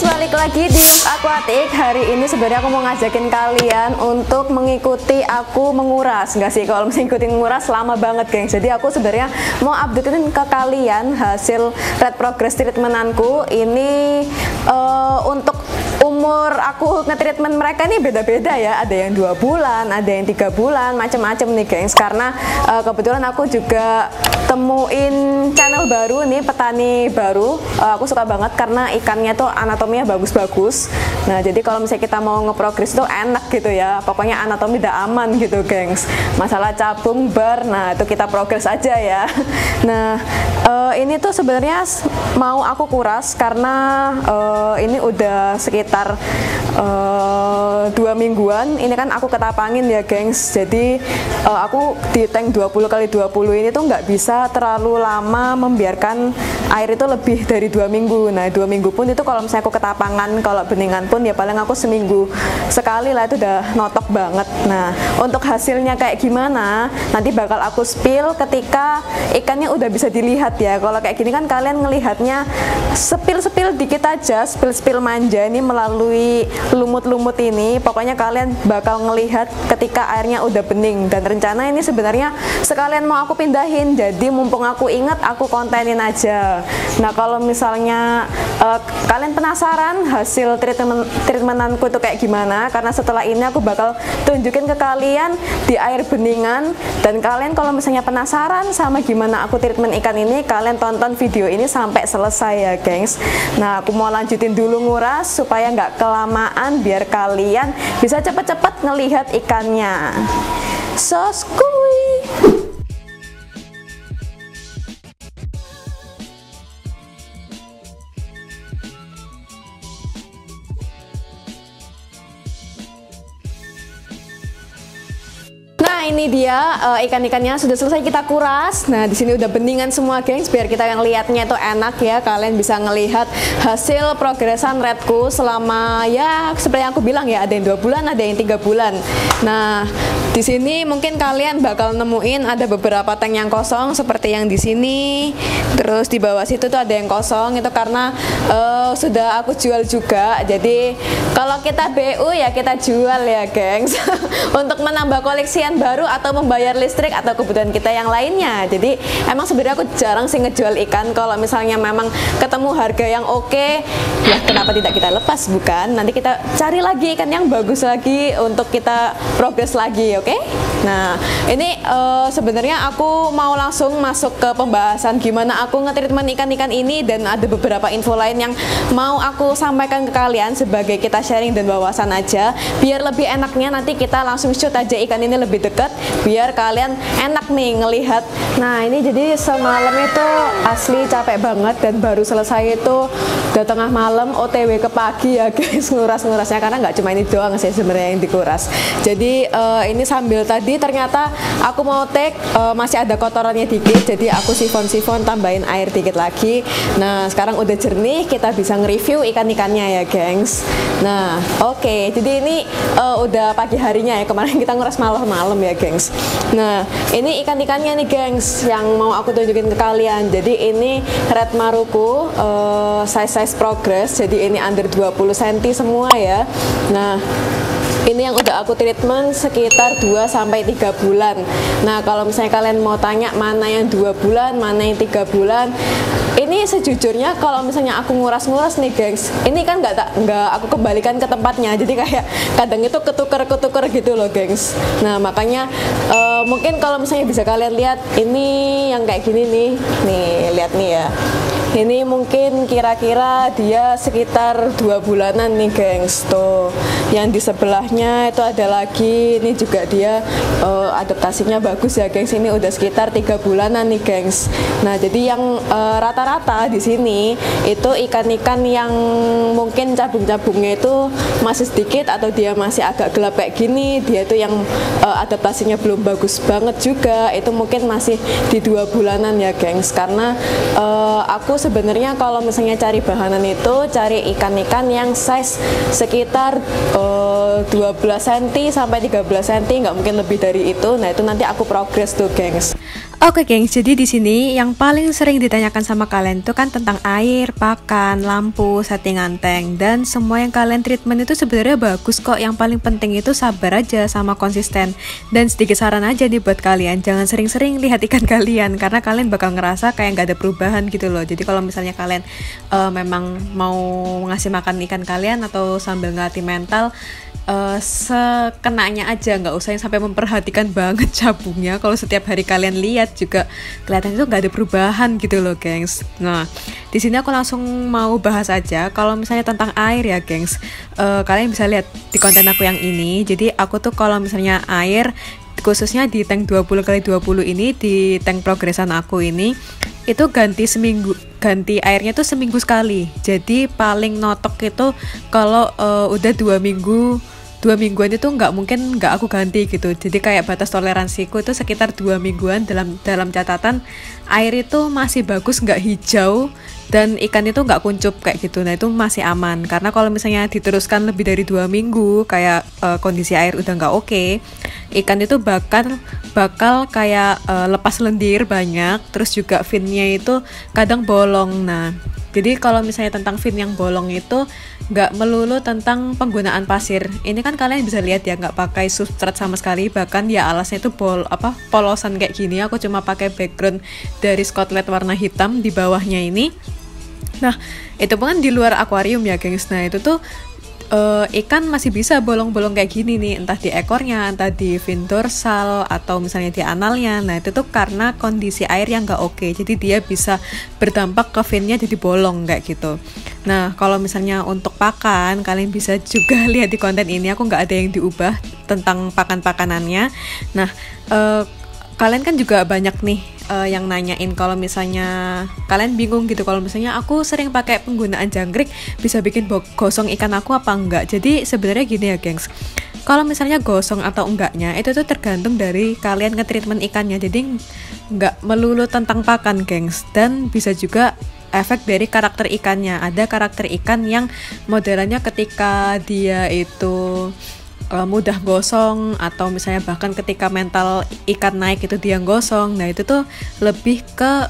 guys, balik lagi di Love Aquatic. Hari ini sebenarnya aku mau ngajakin kalian untuk mengikuti aku menguras. Enggak sih, kalau mengikuti menguras lama banget gengs. Jadi aku sebenarnya mau updatein ke kalian hasil red progress treatmentanku. Ini untuk umur aku nge-treatment mereka ini beda-beda ya. Ada yang 2 bulan, ada yang 3 bulan, macam-macam nih gengs. Karena kebetulan aku juga temuin channel baru nih, petani baru. Aku suka banget karena ikannya tuh anatominya bagus-bagus. Nah, jadi kalau misalnya kita mau nge-progress tuh enak gitu ya. Pokoknya anatomi udah aman gitu, gengs. Masalah cabung, bar, nah itu kita progress aja ya. Nah, ini tuh sebenarnya mau aku kuras karena ini udah sekitar 2 mingguan. Ini kan aku ketapangin ya, gengs. Jadi aku di tank 20x20 ini tuh nggak bisa terlalu lama membiarkan air itu lebih dari 2 minggu. Nah, 2 minggu pun itu kalau misalnya aku ketapangan, kalau beningan pun ya paling aku seminggu sekali lah, itu udah notok banget. Nah, untuk hasilnya kayak gimana nanti bakal aku spill ketika ikannya udah bisa dilihat ya. Kalau kayak gini kan kalian ngelihatnya spill dikit aja, spill manja ini melalui lumut-lumut ini. Pokoknya kalian bakal ngelihat ketika airnya udah bening. Dan rencana ini sebenarnya sekalian mau aku pindahin, jadi mumpung aku ingat aku kontenin aja. Nah, kalau misalnya kalian penasaran hasil treatmentanku itu kayak gimana, karena setelah ini aku bakal tunjukin ke kalian di air beningan. Dan kalian kalau misalnya penasaran sama gimana aku treatment ikan ini, kalian tonton video ini sampai selesai ya, gengs. Nah, aku mau lanjutin dulu nguras supaya nggak kelamaan, biar kalian bisa cepet-cepet ngelihat ikannya. So skuy. Nah, ini dia ikan-ikannya sudah selesai kita kuras. Nah, di sini udah beningan semua, gengs, biar kita yang lihatnya itu enak ya. Kalian bisa ngelihat hasil progresan redku selama ya seperti yang aku bilang ya, ada yang 2 bulan, ada yang 3 bulan. Nah, di sini mungkin kalian bakal nemuin ada beberapa tank yang kosong seperti yang di sini. Terus di bawah situ tuh ada yang kosong, itu karena sudah aku jual juga. Jadi kalau kita BU ya kita jual ya, gengs. Untuk menambah koleksian baru atau membayar listrik atau kebutuhan kita yang lainnya. Jadi emang sebenarnya aku jarang sih ngejual ikan. Kalau misalnya memang ketemu harga yang oke, ya kenapa tidak kita lepas, bukan? Nanti kita cari lagi ikan yang bagus lagi untuk kita progres lagi, oke? Nah, ini sebenarnya aku mau langsung masuk ke pembahasan gimana aku nge-treatment ikan-ikan ini, dan ada beberapa info lain yang mau aku sampaikan ke kalian sebagai kita sharing dan wawasan aja. Biar lebih enaknya nanti kita langsung shoot aja ikan ini lebih dekat, biar kalian enak nih ngelihat. Nah, ini jadi semalam itu asli capek banget, dan baru selesai itu udah tengah malam, OTW ke pagi ya, guys, nguras-ngurasnya, karena nggak cuma ini doang sih sebenarnya yang dikuras. Jadi ini sambil tadi ternyata aku mau take masih ada kotorannya dikit, jadi aku sifon-sifon tambahin air dikit lagi. Nah, sekarang udah jernih, kita bisa nge-review ikan-ikannya ya, gengs. Nah, oke, jadi ini udah pagi harinya ya, kemarin kita nguras malam-malam ya, gengs. Nah, ini ikan-ikannya nih, gengs, yang mau aku tunjukin ke kalian. Jadi ini red maruku size progress, jadi ini under 20 cm semua ya. Nah, ini yang udah aku treatment sekitar 2-3 bulan. Nah, kalau misalnya kalian mau tanya mana yang 2 bulan, mana yang 3 bulan, ini sejujurnya kalau misalnya aku nguras-nguras nih, gengs, ini kan nggak aku kembalikan ke tempatnya. Jadi kayak kadang itu ketuker gitu loh, gengs. Nah, makanya mungkin kalau misalnya bisa kalian lihat ini yang kayak gini nih, lihat nih ya. Ini mungkin kira-kira dia sekitar 2 bulanan nih, gengs. Tuh, yang di sebelahnya itu ada lagi, ini juga dia adaptasinya bagus ya, gengs. Ini udah sekitar 3 bulanan nih, gengs. Nah, jadi yang rata-rata di sini itu ikan-ikan yang mungkin cabung-cabungnya itu masih sedikit atau dia masih agak gelap kayak gini, dia itu yang adaptasinya belum bagus banget juga, itu mungkin masih di 2 bulanan ya, gengs. Karena aku sebenarnya kalau misalnya cari bahanan itu cari ikan-ikan yang size sekitar 12 cm sampai 13 cm, nggak mungkin lebih dari itu. Nah, Nah itu nanti aku progres tuh gengs. Oke gengs, jadi di sini yang paling sering ditanyakan sama kalian itu kan tentang air, pakan, lampu, settingan tank, dan semua yang kalian treatment itu sebenarnya bagus kok. Yang paling penting itu sabar aja sama konsisten. Dan sedikit saran aja nih buat kalian, jangan sering-sering lihat ikan kalian karena kalian bakal ngerasa kayak nggak ada perubahan gitu loh. Jadi kalau misalnya kalian memang mau ngasih makan ikan kalian atau sambil ngelatih mental, sekenanya aja, nggak usah yang sampai memperhatikan banget cabungnya. Kalau setiap hari kalian lihat juga kelihatan itu nggak ada perubahan gitu loh gengs. Nah di sini aku langsung mau bahas aja kalau misalnya tentang air ya gengs. Kalian bisa lihat di konten aku yang ini. Jadi aku tuh kalau misalnya air, khususnya di tank 20x20 ini, di tank progresan aku ini, itu ganti airnya tuh seminggu sekali. Jadi paling notok itu kalau udah 2 mingguan itu nggak mungkin nggak aku ganti gitu. Jadi kayak batas toleransiku itu sekitar 2 mingguan. Dalam catatan air itu masih bagus, nggak hijau, dan ikan itu nggak kuncup kayak gitu. Nah itu masih aman, karena kalau misalnya diteruskan lebih dari 2 minggu kayak kondisi air udah nggak oke, ikan itu bakal kayak lepas lendir banyak, terus juga finnya itu kadang bolong. Nah jadi kalau misalnya tentang fin yang bolong itu nggak melulu tentang penggunaan pasir. Ini kan kalian bisa lihat ya, nggak pakai substrat sama sekali, bahkan ya alasnya itu polosan kayak gini. Aku cuma pakai background dari Scotland warna hitam di bawahnya ini. Nah itu pun kan di luar akuarium ya gengs. Nah itu tuh ikan masih bisa bolong-bolong kayak gini nih, entah di ekornya, entah di fin dorsal, atau misalnya di analnya. Nah itu tuh karena kondisi air yang nggak oke, jadi dia bisa berdampak ke finnya jadi bolong kayak gitu. Nah kalau misalnya untuk pakan, kalian bisa juga lihat di konten ini aku nggak ada yang diubah tentang pakan-pakanannya. Nah kalian kan juga banyak nih yang nanyain kalau misalnya kalian bingung gitu, kalau misalnya aku sering pakai penggunaan jangkrik bisa bikin gosong ikan aku apa enggak. Jadi sebenarnya gini ya gengs, kalau misalnya gosong atau enggaknya itu tuh tergantung dari kalian nge-treatment ikannya. Jadi enggak melulu tentang pakan gengs, dan bisa juga efek dari karakter ikannya. Ada karakter ikan yang modelannya ketika dia itu mudah gosong, atau misalnya bahkan ketika mental ikan naik itu dia gosong. Nah itu tuh lebih ke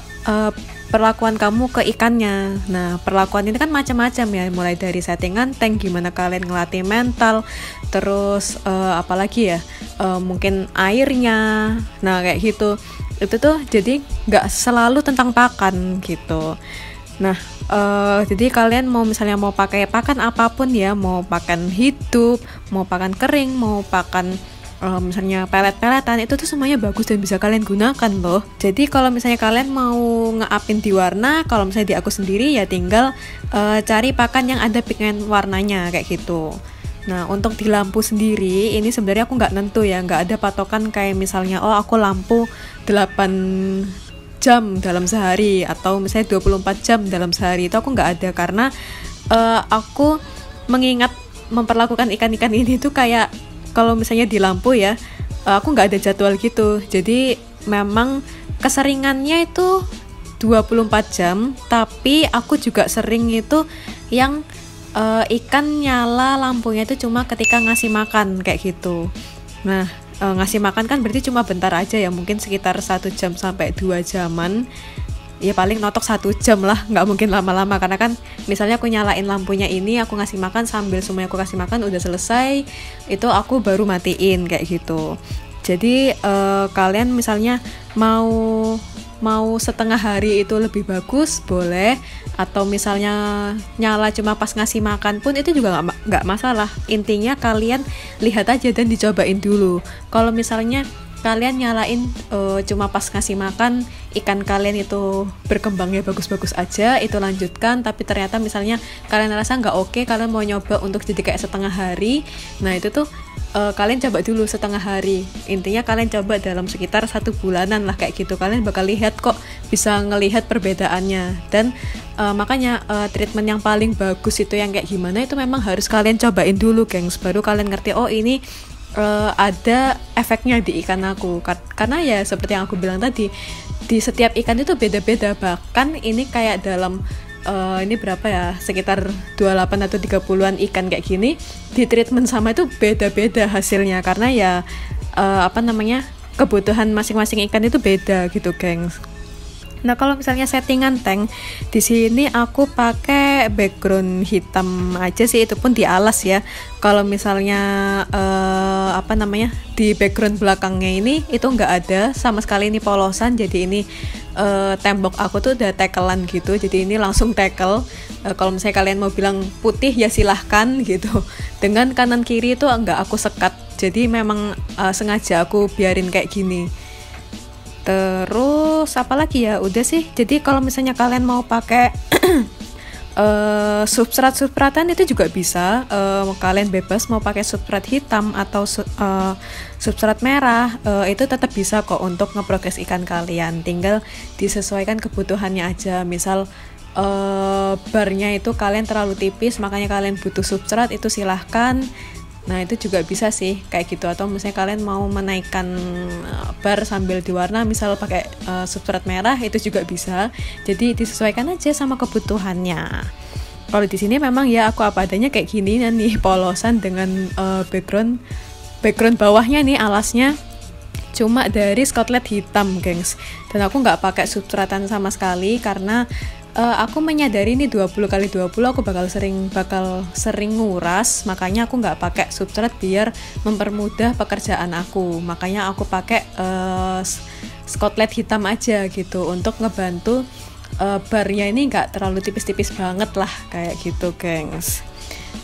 perlakuan kamu ke ikannya. Nah perlakuan ini kan macam-macam ya, mulai dari settingan tank, gimana kalian ngelatih mental, terus apalagi ya, mungkin airnya. Nah kayak gitu, itu tuh jadi nggak selalu tentang pakan gitu. Nah jadi kalian mau misalnya mau pakai pakan apapun ya, mau pakan hidup, mau pakan kering, mau pakan misalnya pelet-peletan, itu tuh semuanya bagus dan bisa kalian gunakan loh. Jadi kalau misalnya kalian mau nge-upin di warna, kalau misalnya di aku sendiri ya tinggal cari pakan yang ada pigmen warnanya kayak gitu. Nah untuk di lampu sendiri ini sebenarnya aku nggak nentu ya, nggak ada patokan kayak misalnya aku lampu 8 jam dalam sehari atau misalnya 24 jam dalam sehari. Itu aku nggak ada, karena aku mengingat memperlakukan ikan-ikan ini tuh kayak kalau misalnya di lampu ya, aku nggak ada jadwal gitu. Jadi memang keseringannya itu 24 jam, tapi aku juga sering itu yang ikan nyala lampunya itu cuma ketika ngasih makan kayak gitu. Nah ngasih makan kan berarti cuma bentar aja ya, mungkin sekitar 1 jam sampai 2 jaman ya, paling notok 1 jam lah, nggak mungkin lama-lama. Karena kan misalnya aku nyalain lampunya ini, aku ngasih makan, sambil semuanya aku kasih makan udah selesai, itu aku baru matiin kayak gitu. Jadi kalian misalnya mau setengah hari itu lebih bagus boleh, atau misalnya nyala cuma pas ngasih makan pun itu juga nggak masalah. Intinya kalian lihat aja dan dicobain dulu. Kalau misalnya kalian nyalain cuma pas ngasih makan, ikan kalian itu berkembangnya bagus-bagus aja, itu lanjutkan. Tapi ternyata misalnya kalian rasa nggak oke, kalian mau nyoba untuk jadi kayak setengah hari, nah itu tuh kalian coba dulu setengah hari. Intinya kalian coba dalam sekitar 1 bulanan lah kayak gitu. Kalian bakal lihat kok, bisa ngelihat perbedaannya. Dan makanya treatment yang paling bagus itu yang kayak gimana, itu memang harus kalian cobain dulu gengs, baru kalian ngerti oh ini ada efeknya di ikan aku. Karena ya seperti yang aku bilang tadi, di setiap ikan itu beda-beda. Bahkan ini kayak dalam ini berapa ya, sekitar 28 atau 30an ikan kayak gini, di treatment sama itu beda-beda hasilnya. Karena ya kebutuhan masing-masing ikan itu beda gitu, gengs. Nah, kalau misalnya settingan tank di sini aku pakai background hitam aja sih, itu pun di alas ya. Kalau misalnya di background belakangnya ini itu nggak ada sama sekali, ini polosan. Jadi ini tembok aku tuh udah tackle-an gitu. Jadi ini langsung tackle. Kalau misalnya kalian mau bilang putih ya silahkan gitu. Dengan kanan kiri itu nggak aku sekat. Jadi memang sengaja aku biarin kayak gini. Terus apalagi ya, udah sih. Jadi kalau misalnya kalian mau pakai substrat-substratan itu juga bisa, kalian bebas mau pakai substrat hitam atau substrat merah, itu tetap bisa kok untuk ngeprogres ikan kalian. Tinggal disesuaikan kebutuhannya aja. Misal barnya itu kalian terlalu tipis makanya kalian butuh substrat, itu silahkan. Nah itu juga bisa sih kayak gitu. Atau misalnya kalian mau menaikkan bar sambil diwarna, misal pakai substrat merah, itu juga bisa. Jadi disesuaikan aja sama kebutuhannya. Kalau di sini memang ya aku apa adanya kayak gini nih, polosan dengan background bawahnya nih alasnya cuma dari Scotland hitam, gengs. Dan aku nggak pakai substratan sama sekali karena aku menyadari ini 20x20 aku bakal sering nguras, makanya aku nggak pakai substrat biar mempermudah pekerjaan aku. Makanya aku pakai Scotland hitam aja gitu untuk ngebantu barnya ini nggak terlalu tipis-tipis banget lah kayak gitu, gengs.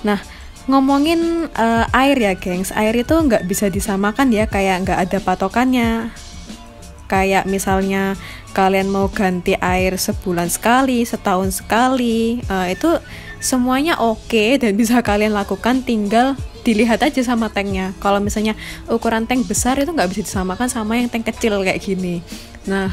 Nah ngomongin air ya, gengs, air itu nggak bisa disamakan ya, kayak nggak ada patokannya. Kayak misalnya kalian mau ganti air sebulan sekali, setahun sekali, itu semuanya oke dan bisa kalian lakukan, tinggal dilihat aja sama tanknya. Kalau misalnya ukuran tank besar itu nggak bisa disamakan sama yang tank kecil kayak gini. Nah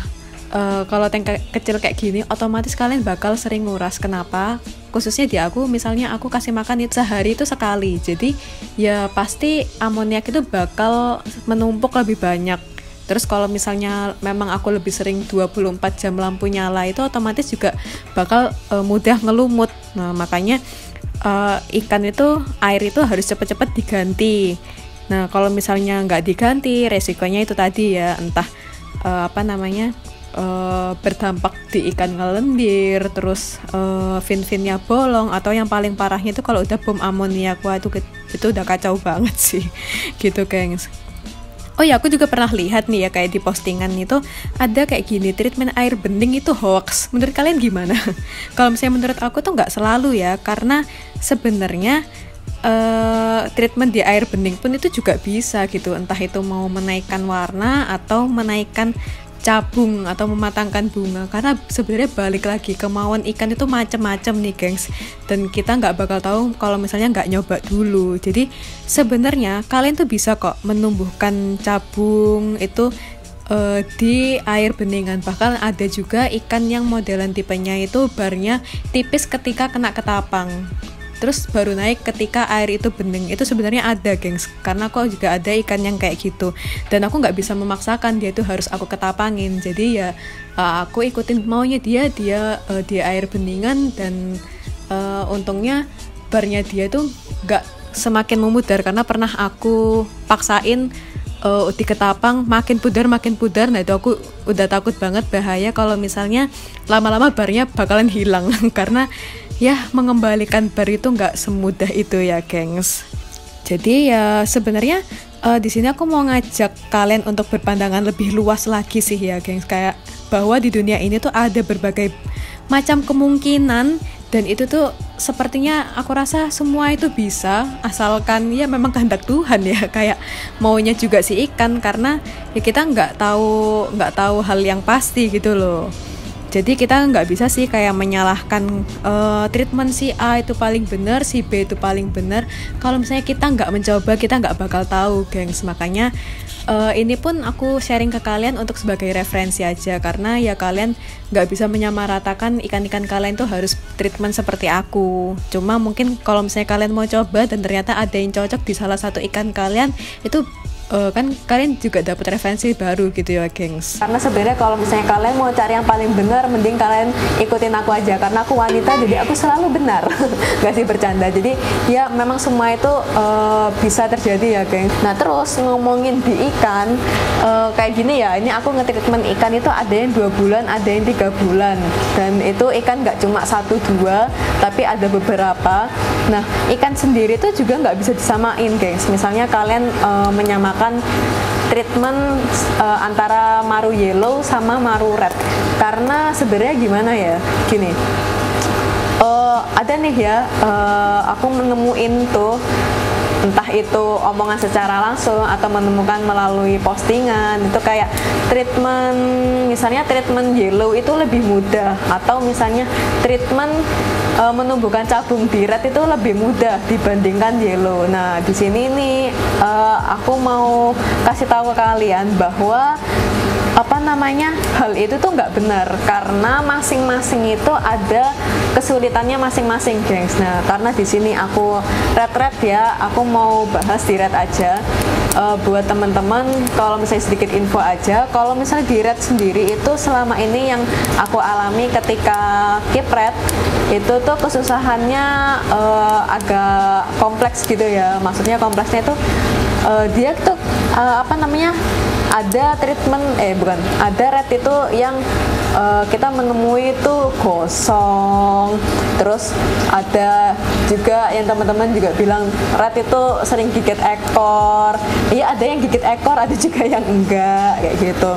kalau tank kecil kayak gini otomatis kalian bakal sering nguras. Kenapa? Khususnya di aku, misalnya aku kasih makan itu sehari itu sekali, jadi ya pasti amoniak itu bakal menumpuk lebih banyak. Terus kalau misalnya memang aku lebih sering 24 jam lampu nyala, itu otomatis juga bakal mudah ngelumut. Nah makanya ikan itu, air itu harus cepat-cepat diganti. Nah kalau misalnya nggak diganti, resikonya itu tadi ya, entah berdampak di ikan ngelendir, terus fin-finnya bolong, atau yang paling parahnya itu kalau udah bom amoniak, wah itu udah kacau banget sih gitu, gengs. Oh ya, aku juga pernah lihat nih ya, kayak di postingan itu ada kayak gini, treatment air bening itu hoax. Menurut kalian gimana? Kalau misalnya menurut aku tuh nggak selalu ya, karena sebenarnya treatment di air bening pun itu juga bisa gitu. Entah itu mau menaikkan warna atau menaikkan cabung atau mematangkan bunga, karena sebenarnya balik lagi kemauan ikan itu macam-macam nih, gengs, dan kita nggak bakal tahu kalau misalnya nggak nyoba dulu. Jadi sebenarnya kalian tuh bisa kok menumbuhkan cabung itu di air beningan. Bahkan ada juga ikan yang modelan tipenya itu barnya tipis ketika kena ketapang, terus baru naik ketika air itu bening. Itu sebenarnya ada, gengs, karena aku juga ada ikan yang kayak gitu, dan aku nggak bisa memaksakan dia itu harus aku ketapangin. Jadi ya aku ikutin maunya dia di air beningan, dan untungnya barnya dia tuh nggak semakin memudar, karena pernah aku paksain di ketapang makin pudar. Nah itu aku udah takut banget, bahaya kalau misalnya lama-lama barnya bakalan hilang karena ya mengembalikan bar itu nggak semudah itu ya, gengs. Jadi ya sebenarnya di sini aku mau ngajak kalian untuk berpandangan lebih luas lagi sih ya, gengs, kayak bahwa di dunia ini tuh ada berbagai macam kemungkinan, dan itu tuh sepertinya aku rasa semua itu bisa, asalkan ya memang kehendak Tuhan ya, kayak maunya juga si ikan, karena ya kita nggak tahu hal yang pasti gitu loh. Jadi kita nggak bisa sih kayak menyalahkan treatment si A itu paling benar, si B itu paling benar. Kalau misalnya kita nggak mencoba, kita nggak bakal tahu, gengs. Makanya ini pun aku sharing ke kalian untuk sebagai referensi aja, karena ya kalian nggak bisa menyamaratakan ikan-ikan kalian tuh harus treatment seperti aku. Cuma mungkin kalau misalnya kalian mau coba dan ternyata ada yang cocok di salah satu ikan kalian, itu kan kalian juga dapat referensi baru gitu ya, gengs. Karena sebenarnya kalau misalnya kalian mau cari yang paling benar, mending kalian ikutin aku aja, karena aku wanita jadi aku selalu benar. Gak sih, bercanda. Jadi ya memang semua itu bisa terjadi ya, geng. Nah terus ngomongin di ikan, kayak gini ya, ini aku nge-treatment ikan itu ada yang 2 bulan, ada yang 3 bulan, dan itu ikan nggak cuma 1-2, tapi ada beberapa. Nah ikan sendiri itu juga nggak bisa disamain, gengs. Misalnya kalian menyamakan treatment antara maru yellow sama maru red, karena sebenarnya gimana ya, gini, ada nih ya, aku menemuin tuh, entah itu omongan secara langsung atau menemukan melalui postingan, itu kayak treatment, misalnya treatment yellow itu lebih mudah, atau misalnya treatment menumbuhkan cabung di red itu lebih mudah dibandingkan yellow. Nah di sini nih aku mau kasih tahu ke kalian bahwa hal itu tuh nggak benar, karena masing-masing itu ada kesulitannya masing-masing, gengs. Nah karena di sini aku red ya, aku mau bahas di red aja. Buat teman-teman, kalau misalnya sedikit info aja, kalau misalnya di red sendiri itu selama ini yang aku alami ketika keep red itu tuh kesusahannya agak kompleks gitu ya. Maksudnya kompleksnya itu dia tuh ada treatment ada red itu yang kita menemui itu gosong, terus ada juga yang teman-teman juga bilang red itu sering gigit ekor. Iya, ada yang gigit ekor, ada juga yang enggak, kayak gitu.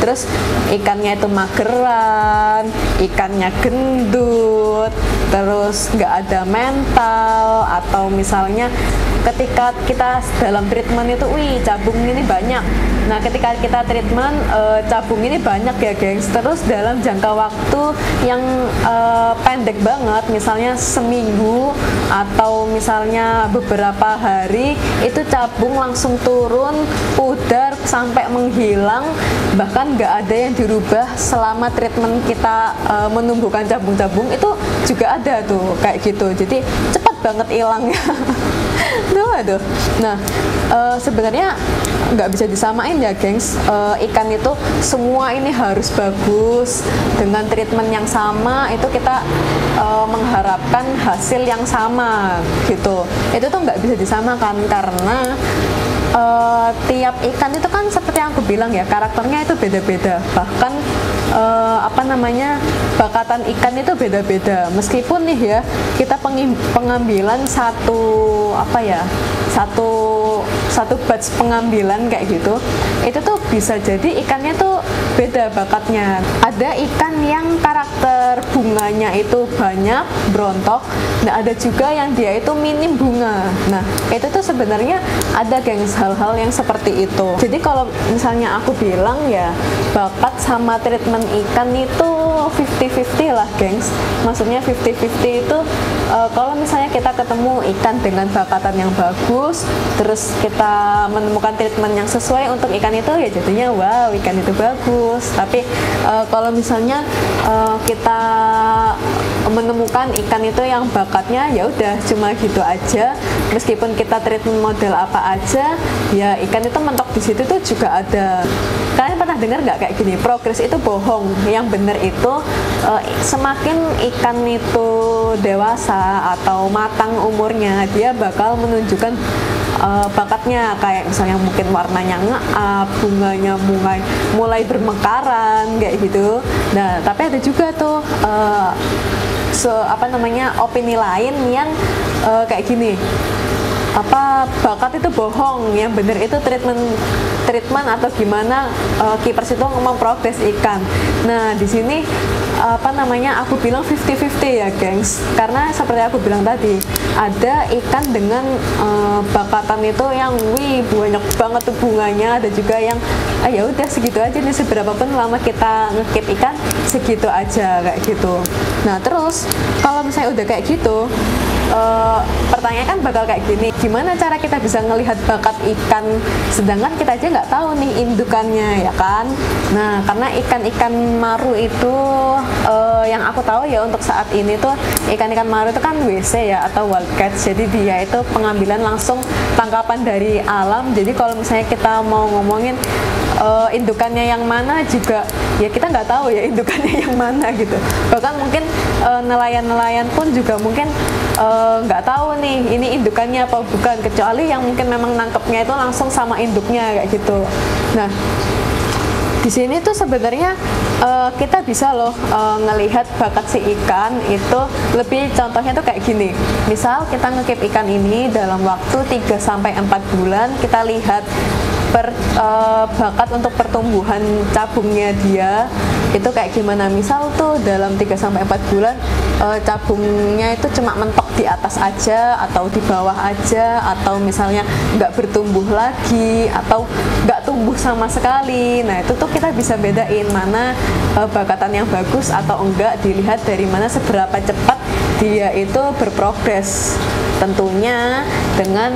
Terus ikannya itu mageran, ikannya gendut, terus nggak ada mental, atau misalnya ketika kita dalam treatment itu, wih cabung ini banyak. Nah ketika kita treatment cabung ini banyak ya, gengs, terus dalam jangka waktu yang pendek banget, misalnya seminggu atau misalnya beberapa hari, itu cabung langsung turun, pudar sampai menghilang, bahkan nggak ada yang dirubah selama treatment kita menumbuhkan cabung-cabung, itu juga ada tuh kayak gitu. Jadi cepat banget hilangnya. Aduh. Nah sebenarnya nggak bisa disamain ya, gengs. Ikan itu semua ini harus bagus dengan treatment yang sama, itu kita mengharapkan hasil yang sama gitu. Itu tuh nggak bisa disamakan, karena tiap ikan itu kan seperti yang aku bilang ya, karakternya itu beda-beda. Bahkan bakatan ikan itu beda-beda. Meskipun nih ya, kita pengambilan satu batch pengambilan kayak gitu, itu tuh bisa jadi ikannya tuh beda bakatnya. Ada ikan yang karakter bunganya itu banyak, berontok. Nah ada juga yang dia itu minim bunga. Nah itu tuh sebenarnya ada, gengs, hal-hal yang seperti itu. Jadi kalau misalnya aku bilang ya, bakat sama treatment ikan itu 50-50 lah, gengs. Maksudnya 50-50 itu kalau misalnya kita ketemu ikan dengan bakatan yang bagus, terus kita menemukan treatment yang sesuai untuk ikan itu, ya jadinya wow, ikan itu bagus. Tapi kalau misalnya kita menemukan ikan itu yang bakatnya ya udah cuma gitu aja, meskipun kita treatment model apa aja, ya ikan itu mentok di situ tuh juga ada. Kalian pernah dengar nggak kayak gini, progres itu bohong, yang bener itu semakin ikan itu dewasa atau matang umurnya, dia bakal menunjukkan bakatnya, kayak misalnya mungkin warnanya nge-up, bunganya mulai bermekaran kayak gitu. Nah tapi ada juga tuh opini lain yang kayak gini, bakat itu bohong, yang bener itu treatment atau gimana, keepers itu ngomong progres ikan. Nah di sini aku bilang 50-50 ya, gengs, karena seperti aku bilang tadi, ada ikan dengan bakatan itu yang banyak banget tuh bunganya, ada juga yang ya udah segitu aja nih, seberapa pun lama kita ngekip ikan segitu aja kayak gitu. Nah terus kalau misalnya udah kayak gitu, pertanyaan kan bakal kayak gini, gimana cara kita bisa ngelihat bakat ikan sedangkan kita aja nggak tahu nih indukannya, ya kan? Nah karena ikan-ikan maru itu yang aku tahu ya untuk saat ini tuh ikan-ikan maru itu kan WC ya atau wild catch, jadi dia itu pengambilan langsung tangkapan dari alam. Jadi kalau misalnya kita mau ngomongin indukannya yang mana juga ya kita nggak tahu ya indukannya yang mana gitu. Bahkan mungkin nelayan-nelayan pun juga mungkin nggak tahu nih ini indukannya apa bukan, kecuali yang mungkin memang nangkepnya itu langsung sama induknya kayak gitu. Nah, di sini tuh sebenarnya kita bisa loh ngelihat bakat si ikan itu lebih, contohnya tuh kayak gini. Misal kita ngekip ikan ini dalam waktu 3-4 bulan, kita lihat bakat untuk pertumbuhan cabungnya dia itu kayak gimana. Misal tuh dalam 3-4 bulan cabungnya itu cuma mentok di atas aja atau di bawah aja, atau misalnya nggak bertumbuh lagi atau nggak tumbuh sama sekali. Nah itu tuh kita bisa bedain mana bakatan yang bagus atau enggak, dilihat dari mana seberapa cepat dia itu berprogres. Tentunya dengan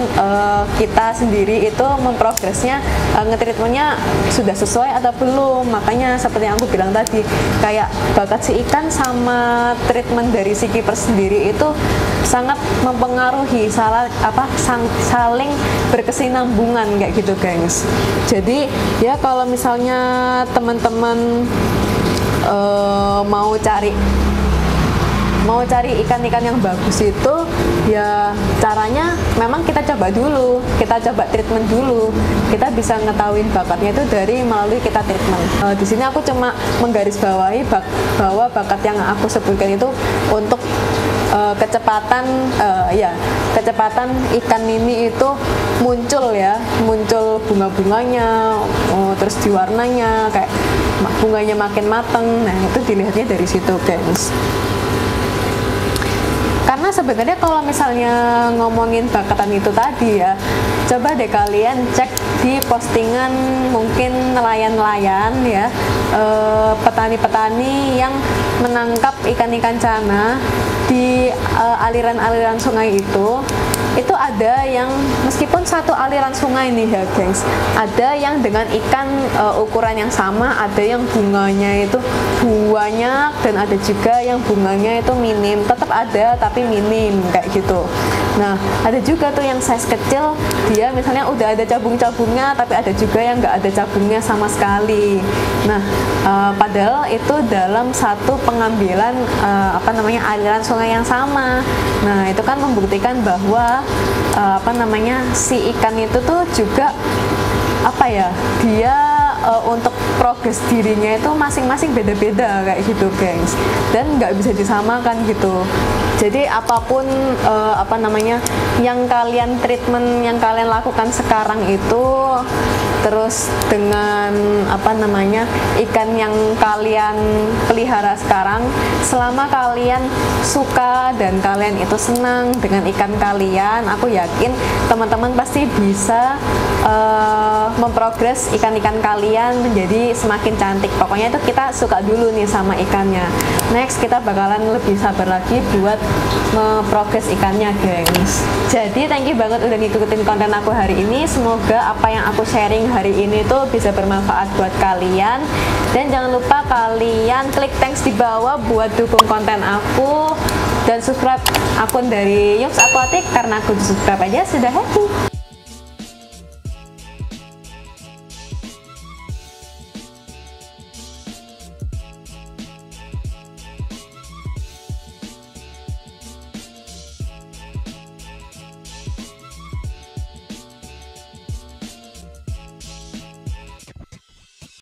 kita sendiri itu memprogresnya, ngetreatmentnya sudah sesuai atau belum. Makanya seperti yang aku bilang tadi, kayak bakat si ikan sama treatment dari si keeper sendiri itu sangat mempengaruhi, saling berkesinambungan kayak gitu gengs. Jadi ya kalau misalnya teman-teman mau cari ikan-ikan yang bagus itu ya caranya memang kita coba dulu, kita coba treatment dulu. Kita bisa ngetahuin bakatnya itu melalui kita treatment. Di sini aku cuma menggarisbawahi bahwa bakat yang aku sebutkan itu untuk kecepatan ikan ini itu muncul bunga-bunganya, terus diwarnanya kayak bunganya makin mateng. Nah itu dilihatnya dari situ guys. Karena sebenarnya kalau misalnya ngomongin bakatan itu tadi ya, coba deh kalian cek di postingan mungkin nelayan-nelayan ya, petani-petani yang menangkap ikan-ikan cana di aliran-aliran sungai itu ada yang meskipun satu aliran sungai nih ya gengs, ada yang dengan ikan ukuran yang sama, ada yang bunganya itu banyak dan ada juga yang bunganya itu minim, tetap ada tapi minim kayak gitu. Nah ada juga tuh yang size kecil, dia misalnya udah ada cabung-cabungnya tapi ada juga yang nggak ada cabungnya sama sekali. Nah padahal itu dalam satu pengambilan aliran sungai yang sama. Nah itu kan membuktikan bahwa si ikan itu tuh juga dia untuk progres dirinya itu masing-masing beda-beda kayak gitu gengs, dan nggak bisa disamakan gitu. Jadi apapun yang kalian treatment, yang kalian lakukan sekarang itu, terus dengan ikan yang kalian pelihara sekarang, selama kalian suka dan kalian itu senang dengan ikan kalian, aku yakin teman-teman pasti bisa memprogres ikan-ikan kalian menjadi semakin cantik. Pokoknya itu kita suka dulu nih sama ikannya, next kita bakalan lebih sabar lagi buat memprogres ikannya gengs. Jadi thank you banget udah ngikutin konten aku hari ini. Semoga apa yang aku sharing hari ini tuh bisa bermanfaat buat kalian, dan jangan lupa kalian klik thanks di bawah buat dukung konten aku, dan subscribe akun dari Yums Aquatic karena aku subscribe aja sudah happy.